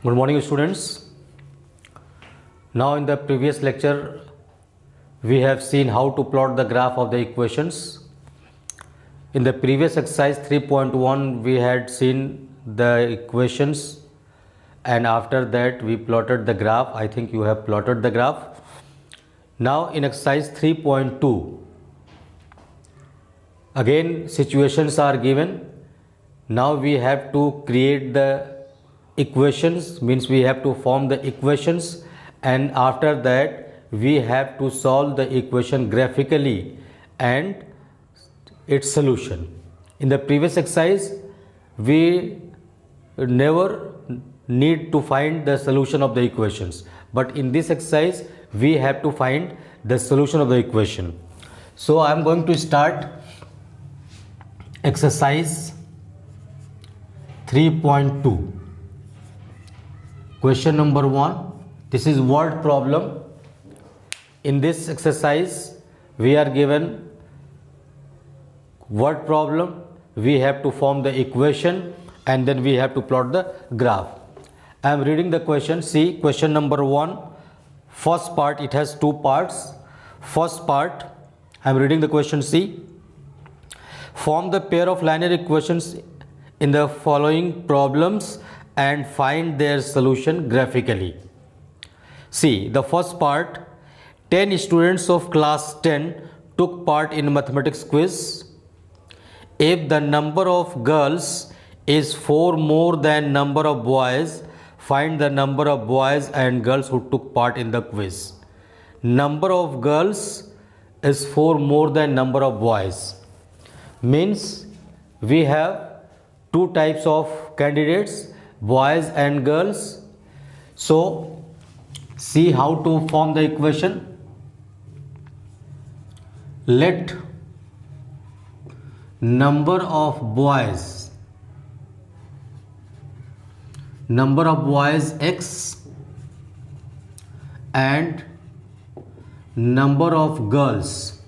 Good morning, students. Now in the previous lecture we have seen how to plot the graph of the equations. In the previous exercise 3.1 we had seen the equations and after that we plotted the graph. I think you have plotted the graph. Now in exercise 3.2 again situations are given. Now we have to create the equations, means we have to form the equations, and after that we have to solve the equation graphically and its solution. In the previous exercise we never need to find the solution of the equations, but in this exercise we have to find the solution of the equation. So I am going to start exercise 3.2. Question number 1. This is word problem. In this exercise we are given word problem. We have to form the equation and then we have to plot the graph. I am reading the question. See, question number 1. First part, it has two parts. First part, I am reading the question. See, form the pair of linear equations in the following problems and find their solution graphically. See, the first part, 10 students of class 10 took part in mathematics quiz. If the number of girls is 4 more than number of boys, find the number of boys and girls who took part in the quiz. Number of girls is 4 more than number of boys. Means we have two types of candidates, boys and girls. So see how to form the equation. Let number of boys x and number of girls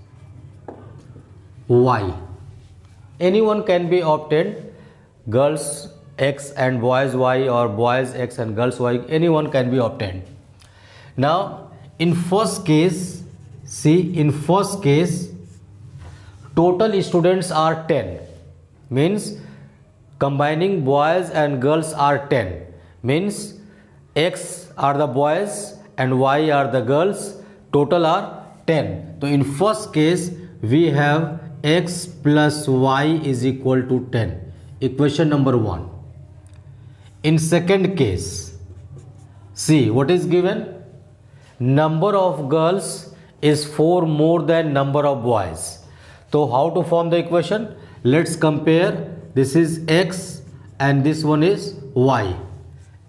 y. Anyone can be obtained, girls x and boys y, or boys x and girls y, anyone can be obtained. Now in first case, see, in first case total students are 10, means combining boys and girls are 10, means x are the boys and y are the girls, total are 10. So in first case we have x plus y is equal to 10, equation number 1. In second case, see what is given, number of girls is 4 more than number of boys. So how to form the equation? Let's compare. This is x and this one is y.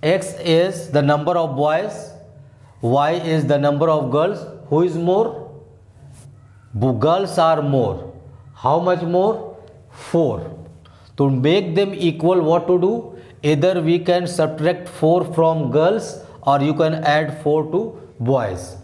X is the number of boys, y is the number of girls. Who is more? Girls are more. How much more? 4. To make them equal, what to do? Either we can subtract 4 from girls or you can add 4 to boys.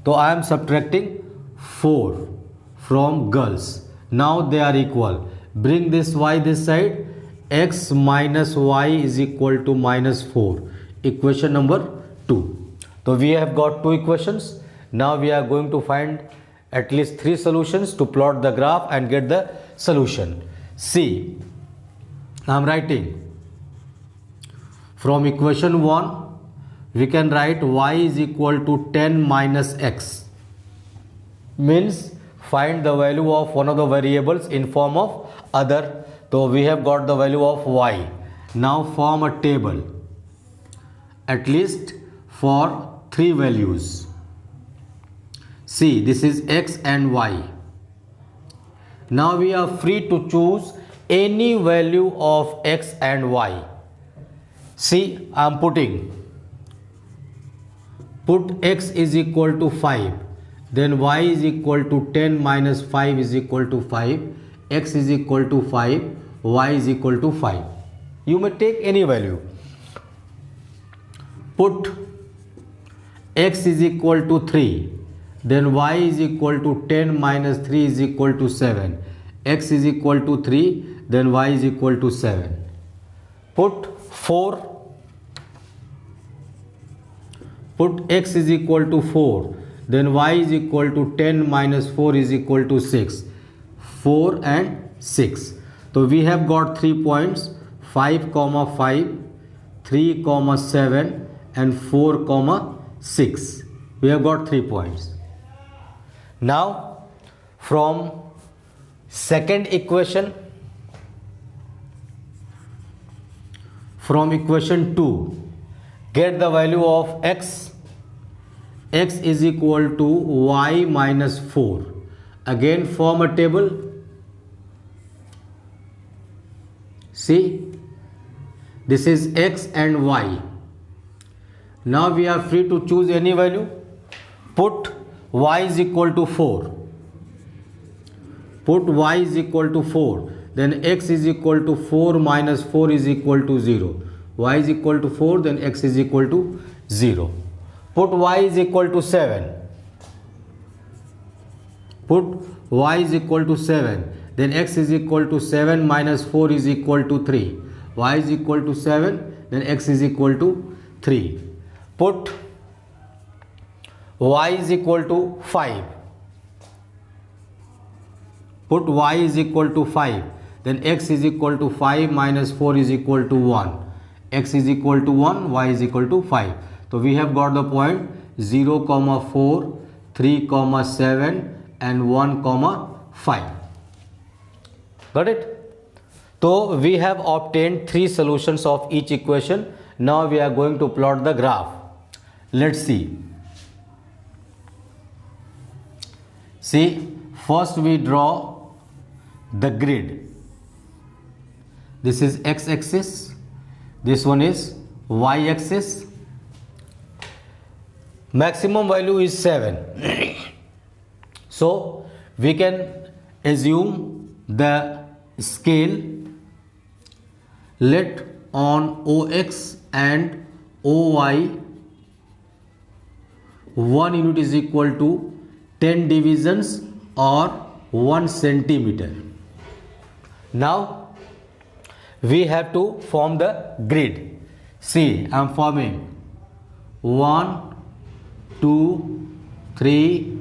So I am subtracting 4 from girls. Now they are equal. Bring this y this side. X minus y is equal to minus 4. Equation number 2. So we have got two equations. Now we are going to find at least 3 solutions to plot the graph and get the solution. See, I am writing from equation 1 we can write y is equal to 10 minus x, means find the value of one of the variables in form of other. So we have got the value of y. Now form a table at least for 3 values. See, this is x and y. Now we are free to choose any value of x and y. See, I am put x is equal to 5, then y is equal to 10 minus 5 is equal to 5, x is equal to 5, y is equal to 5. You may take any value. Put x is equal to 3, then y is equal to 10 minus 3 is equal to 7, x is equal to 3, then y is equal to 7. Put 4 put x is equal to 4, then y is equal to 10 minus 4 is equal to 6. 4 and 6. So we have got 3 points, 5 comma 5, 3 comma 7 and 4 comma 6. We have got 3 points. Now from second equation, from equation 2, get the value of x. X is equal to y minus 4. Again form a table. See, this is x and y. Now we are free to choose any value. Put y is equal to 4. Put y is equal to 4. Then x is equal to 4 minus 4 is equal to 0. Y is equal to 4, then x is equal to 0. Put y is equal to 7. Put y is equal to 7. Then x is equal to 7 minus 4 is equal to 3. Y is equal to 7. Then x is equal to 3. Put y is equal to 5. Put y is equal to 5. Then x is equal to 5 minus 4 is equal to 1. X is equal to 1, y is equal to 5. So we have got the point 0, 4, 3, 7 and 1, 5. Got it? So we have obtained 3 solutions of each equation. Now we are going to plot the graph. Let's see. See, first we draw the grid. This is x-axis. This one is y-axis. Maximum value is 7. So we can assume the scale. Let on OX and OY 1 unit is equal to 10 divisions or 1 centimeter. Now we have to form the grid. See, I am forming 1, 2, 3,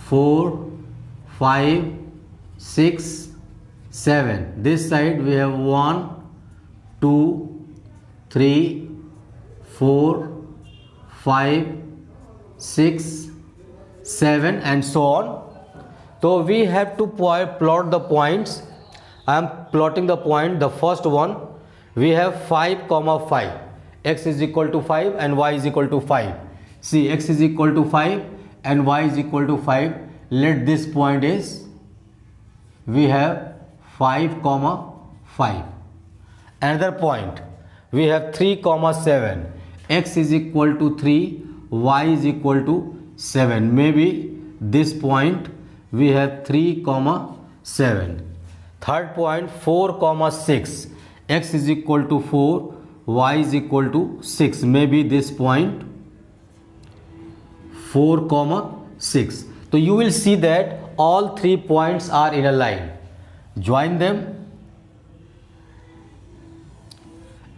4, 5, 6, 7. This side we have 1, 2, 3, 4, 5, 6, 7 and so on. So we have to plot the points. I am plotting the point. The first one, we have 5, 5. X is equal to 5 and y is equal to 5. See, x is equal to 5 and y is equal to 5. Let this point is, we have 5, 5. Another point, we have 3, 7. X is equal to 3, y is equal to 7. Maybe this point we have 3, 7. Third point, 4, 6. X is equal to 4, y is equal to 6. Maybe this point 4, 6. So you will see that all 3 points are in a line. Join them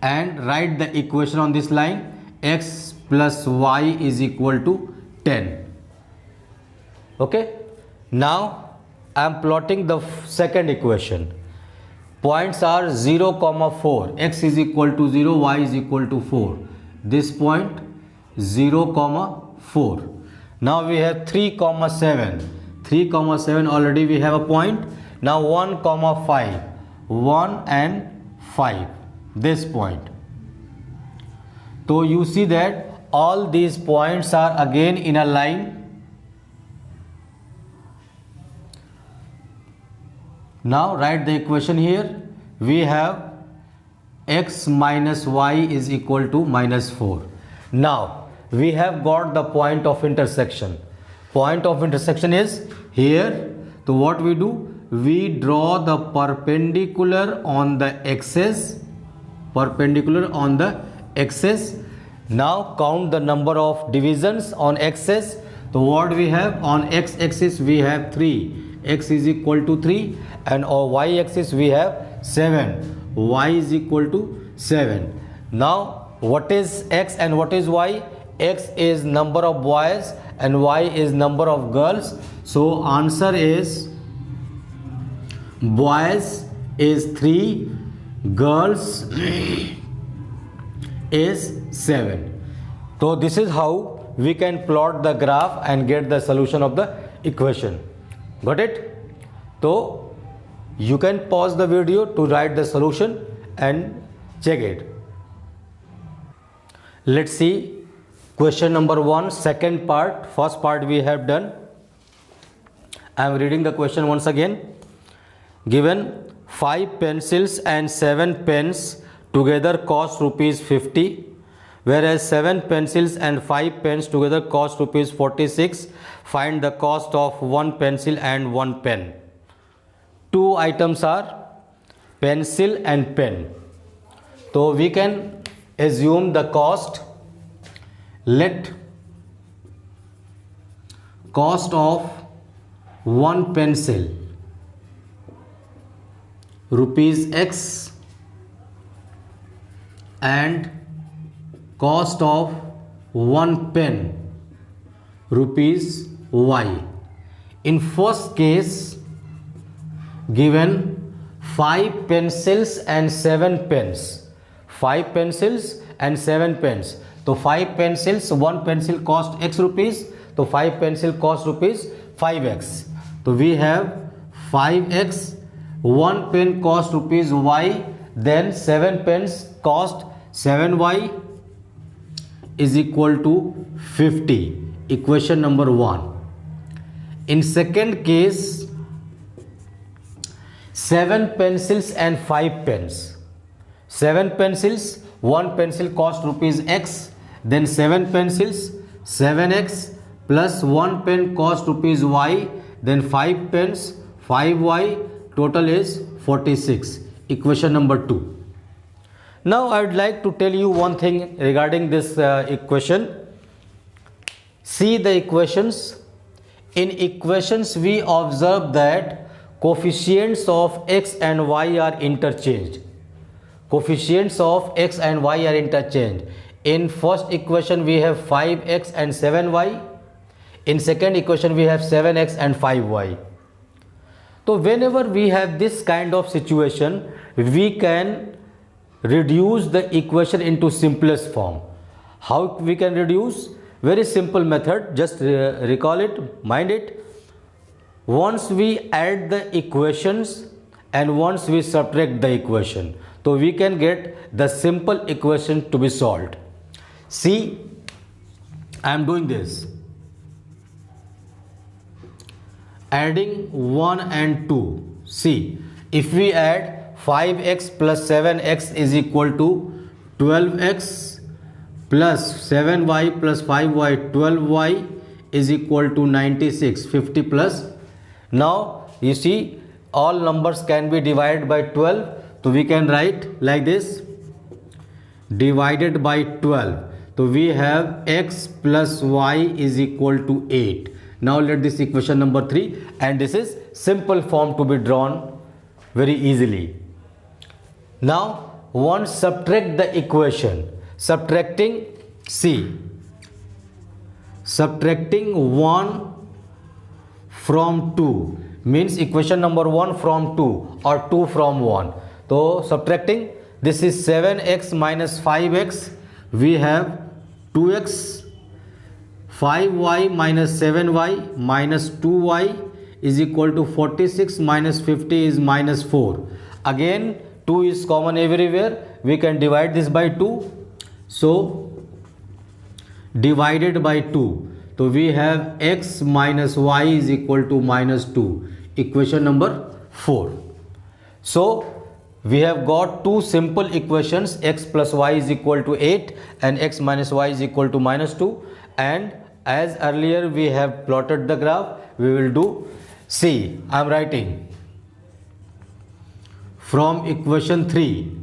and write the equation on this line. X plus y is equal to 10. Okay. Now I am plotting the second equation. Points are 0, 4. X is equal to 0, y is equal to 4. This point 0, 4. Now we have 3, 7. 3, 7 already we have a point. Now 1, 5. 1 and 5. This point. So you see that all these points are again in a line. Now write the equation here. We have x minus y is equal to minus 4. Now we have got the point of intersection. Point of intersection is here. So what we do? We draw the perpendicular on the axis. Perpendicular on the axis. Now count the number of divisions on axis. So what we have on x-axis we have 3. X is equal to 3 and on y-axis we have 7. Y is equal to 7. Now what is x and what is y? x is number of boys and y is number of girls. So answer is boys is 3, girls is 7. So this is how we can plot the graph and get the solution of the equation. Got it? So you can pause the video to write the solution and check it. Let's see question number 1, second part. First part we have done. I am reading the question once again. Given 5 pencils and 7 pens together cost rupees 50, whereas 7 pencils and 5 pens together cost rupees 46. Find the cost of 1 pencil and 1 pen. Two items are pencil and pen. So we can assume the cost. Let cost of 1 pencil rupees X and cost of 1 pen rupees Y. In first case, given 5 pencils and 7 pens, 5 pencils and 7 pens. So 5 pencils, 1 pencil cost X rupees, so 5 pencil cost rupees 5X. So we have 5X, 1 pen cost rupees Y, then 7 pens cost 7Y is equal to 50. Equation number 1. In second case, 7 pencils and 5 pens. 7 pencils, 1 pencil cost rupees X, then 7 pencils 7X plus 1 pen cost rupees Y, then 5 pens 5Y, total is 46. Equation number 2. Now I would like to tell you one thing regarding this equation. See the equations. In equations we observe that coefficients of x and y are interchanged. Coefficients of x and y are interchanged. In first equation we have 5x and 7y. In second equation we have 7x and 5y. So whenever we have this kind of situation, we can reduce the equation into simplest form. How we can reduce? Very simple method, just recall it, mind it. Once we add the equations and once we subtract the equation, so we can get the simple equation to be solved. See, I am doing this. Adding 1 and 2. See, if we add 5x plus 7x is equal to 12x plus 7y plus 5y, 12y is equal to 96, 50 plus. Now you see all numbers can be divided by 12, so we can write like this, divided by 12. So we have x plus y is equal to 8. Now let this equation number 3, and this is simple form to be drawn very easily. Now once subtract the equation, subtracting, see, subtracting 1 from 2 means equation number 1 from 2 or 2 from 1. So subtracting, this is 7x minus 5x, we have 2x, 5y minus 7y minus 2y is equal to 46 minus 50 is minus 4. Again 2 is common everywhere, we can divide this by 2. So divided by 2. So we have x minus y is equal to minus 2. Equation number 4. So we have got two simple equations, x plus y is equal to 8 and x minus y is equal to minus 2. And as earlier we have plotted the graph, we will do, see, I am writing from equation 3,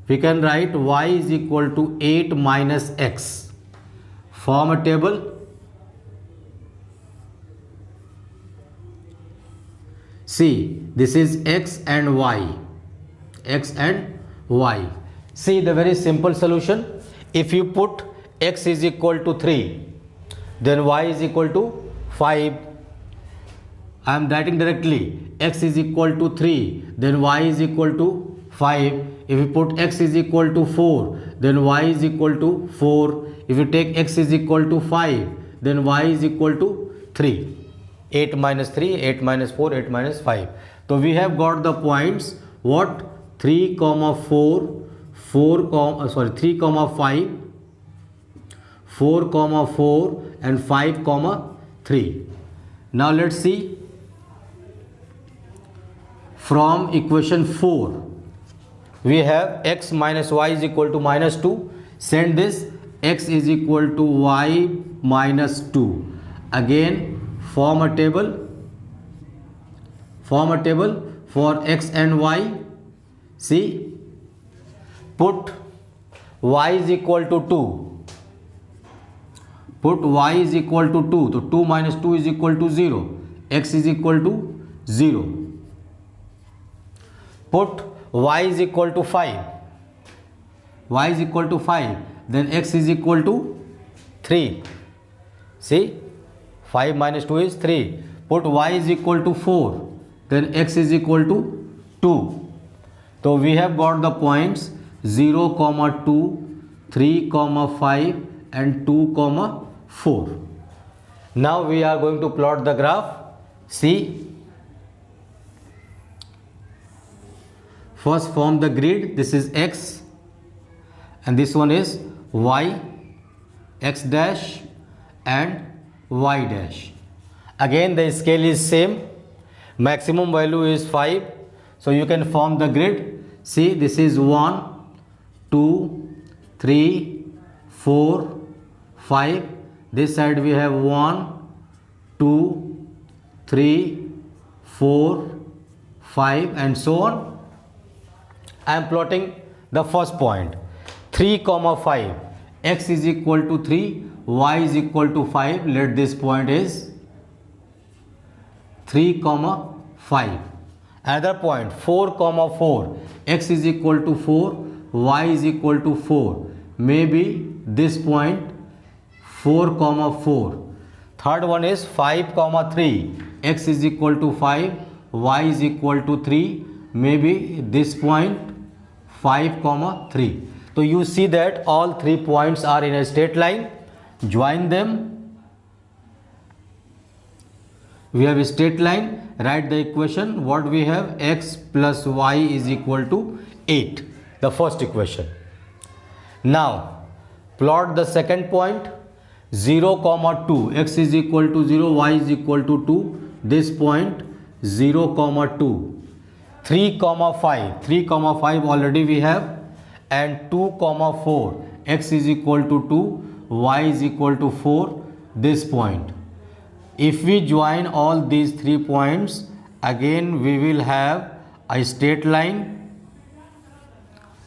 we can write y is equal to 8 minus x. Form a table. See, this is x and y. X and y. See the very simple solution. If you put x is equal to 3, then y is equal to 5. I am writing directly, x is equal to 3, then y is equal to 5. If we put x is equal to 4, then y is equal to 4. If you take x is equal to 5, then y is equal to 3. 8 minus 3, 8 minus 4, 8 minus 5. So we have got the points, what? 3 comma 4, 3 comma 5, 4 comma 4 and 5 comma 3. Now let's see, from equation 4 we have x minus y is equal to minus 2. Send this, x is equal to y minus 2. Again form a table for x and y. See, put y is equal to 2. Put y is equal to 2. So 2 minus 2 is equal to 0. X is equal to 0. Put y is equal to 5. Y is equal to 5. Then x is equal to 3. See, 5 minus 2 is 3. Put y is equal to 4. Then x is equal to 2. So we have got the points 0, 2, 3, 5 and 2, 4. Now we are going to plot the graph. See, first form the grid. This is x and this one is y, x dash and y dash. Again the scale is same, maximum value is 5. So you can form the grid. See, this is 1, 2, 3, 4, 5. This side we have 1, 2, 3, 4, 5 and so on. I am plotting the first point, 3, 5. X is equal to 3, y is equal to 5. Let this point is 3, 5. Another point, 4, 4. X is equal to 4, y is equal to 4. Maybe this point 4, 4. Third one is 5, 3. X is equal to 5, y is equal to 3. Maybe this point 5, 3. So you see that all 3 points are in a straight line. Join them. We have a straight line. Write the equation. What we have? X plus y is equal to 8. The first equation. Now plot the second point, 0, 2. X is equal to 0, y is equal to 2. This point 0, 2. 3, 5. 3, 5 already we have. And 2, 4. X is equal to 2, y is equal to 4. This point. If we join all these 3 points, again we will have a straight line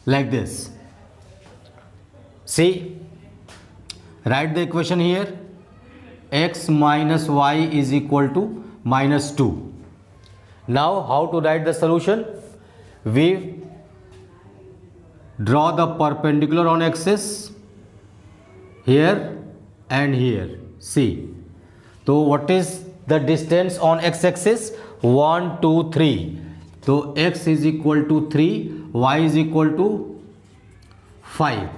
like this. See, write the equation here. X minus y is equal to minus 2. Now how to write the solution? We draw the perpendicular on axis here and here. See. So what is the distance on x-axis? 1, 2, 3. So x is equal to 3, y is equal to 5.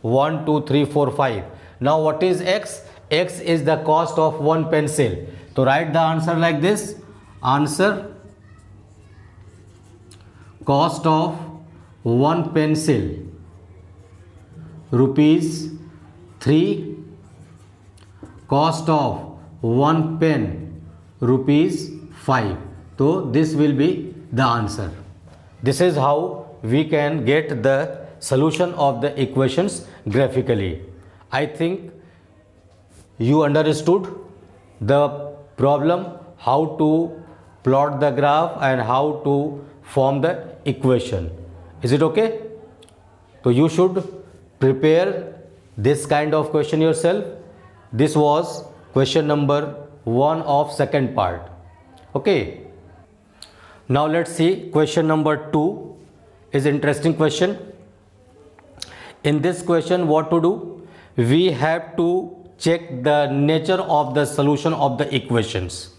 1, 2, 3, 4, 5. Now what is x? X is the cost of one pencil. So write the answer like this. Answer, cost of one pencil rupees 3. Cost of one pen rupees 5. So this will be the answer. This is how we can get the solution of the equations graphically. I think you understood the problem, how to plot the graph and how to form the equation. Is it okay? So you should prepare this kind of question yourself. This was question number 1 of second part. Okay. Now let's see question number 2 is interesting question. In this question what to do? we have to check the nature of the solution of the equations.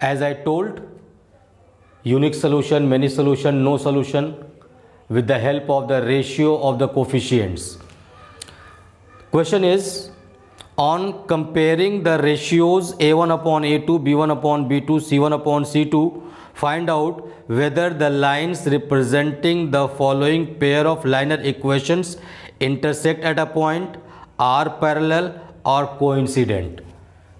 As I told, unique solution, many solution, no solution, with the help of the ratio of the coefficients. Question is, on comparing the ratios a1 upon a2, b1 upon b2, c1 upon c2, find out whether the lines representing the following pair of linear equations intersect at a point, are parallel or coincident.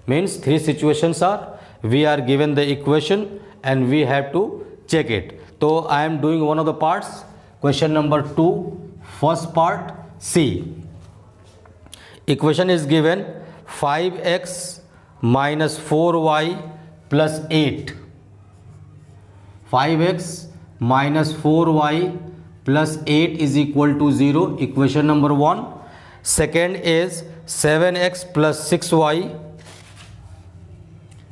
Means three situations are, we are given the equation and we have to check it. So I am doing one of the parts. Question number 2, first part, C. Equation is given 5x minus 4y plus 8. 5x minus 4y plus 8 is equal to 0. Equation number 1. Second is 7x plus 6y.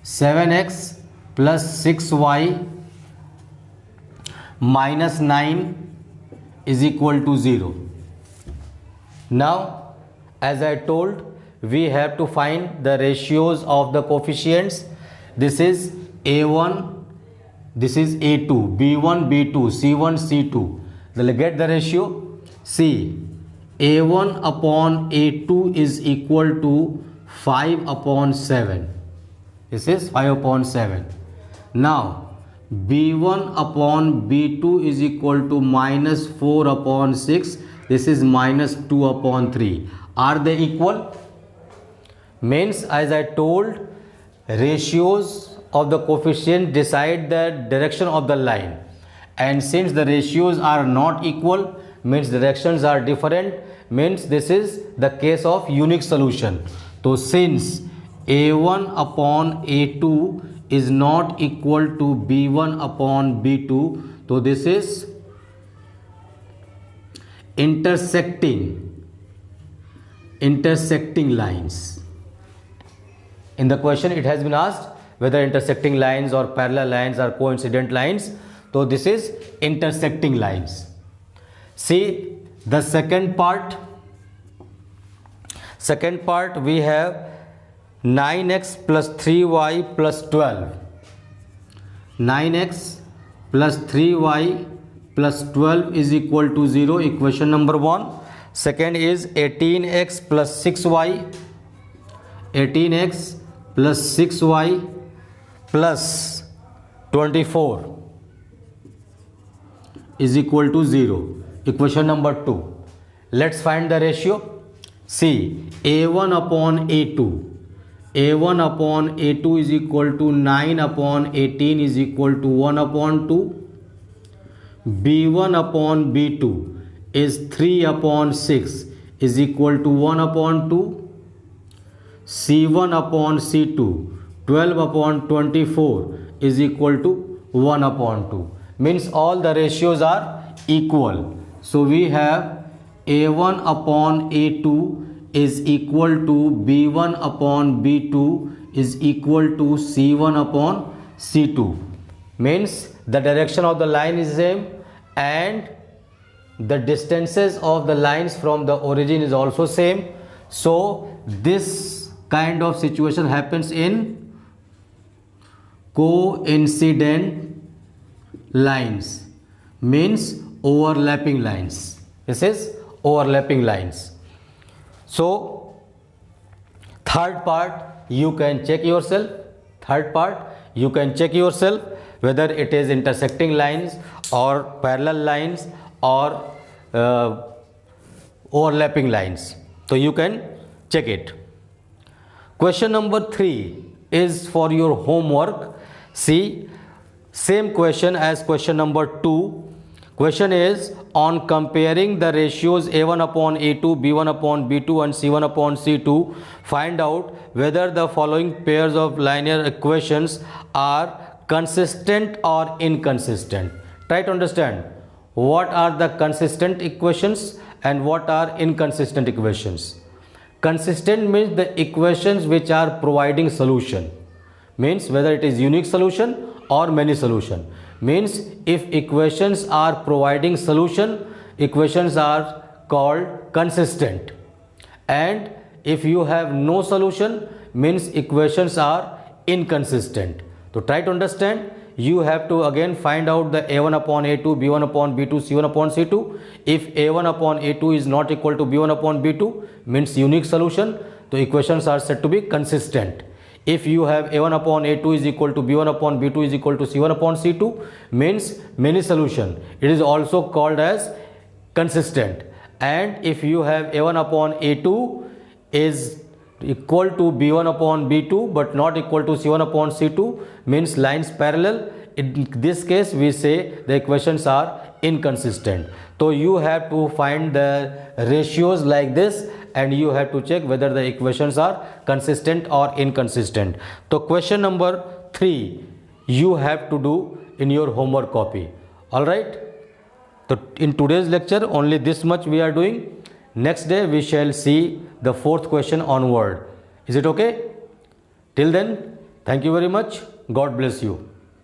7x plus 6y minus 9 is equal to 0. Now, as I told, we have to find the ratios of the coefficients. This is a1, this is a2, b1, b2, c1, c2. Then get the ratio. See, a1 upon a2 is equal to 5 upon 7. This is 5 upon 7. Now, b1 upon b2 is equal to minus 4 upon 6. This is minus 2 upon 3. Are they equal? Means, as I told, ratios of the coefficient decide the direction of the line, and since the ratios are not equal, means directions are different, means this is the case of unique solution. So since a1 upon a2 is not equal to b1 upon b2, so this is intersecting lines. In the question it has been asked whether intersecting lines or parallel lines or coincident lines. So this is intersecting lines. See the second part. Second part, we have 9x plus 3y plus 12. 9x plus 3y plus 12 is equal to 0. Equation number 1. Second is 18x plus 6y. 18x plus 6y plus 24 is equal to 0. Equation number 2. Let's find the ratio. See, a1 upon a2. a1 upon a2 is equal to 9 upon 18 is equal to 1 upon 2. b1 upon b2 is 3 upon 6 is equal to 1 upon 2. c1 upon c2 12 upon 24 is equal to 1 upon 2. Means all the ratios are equal. So we have a1 upon a2 is equal to b1 upon b2 is equal to c1 upon c2. Means the direction of the line is same and the distances of the lines from the origin is also same. So this kind of situation happens in coincident lines, means overlapping lines. This is overlapping lines. So third part you can check yourself. Third part you can check yourself whether it is intersecting lines or parallel lines or overlapping lines. So you can check it. Question number 3 is for your homework. See, same question as question number 2. Question is on comparing the ratios a1 upon a2, b1 upon b2 and c1 upon c2, find out whether the following pairs of linear equations are consistent or inconsistent. Try to understand what are the consistent equations and what are inconsistent equations. Consistent means the equations which are providing solution, means whether it is unique solution or many solution. Means if equations are providing solution, equations are called consistent, and if you have no solution means equations are inconsistent. So try to understand. You have to again find out the a1 upon a2, b1 upon b2, c1 upon c2. If a1 upon a2 is not equal to b1 upon b2 means unique solution. The equations are said to be consistent. If you have a1 upon a2 is equal to b1 upon b2 is equal to c1 upon c2 means many solution. It is also called as consistent. And if you have a1 upon a2 is equal to b1 upon b2 but not equal to c1 upon c2 means lines parallel. In this case we say the equations are inconsistent. So you have to find the ratios like this and you have to check whether the equations are consistent or inconsistent. So question number 3 you have to do in your homework copy. Alright. So in today's lecture only this much we are doing. Next day we shall see the 4th question onward. Is it okay? Till then, thank you very much. God bless you.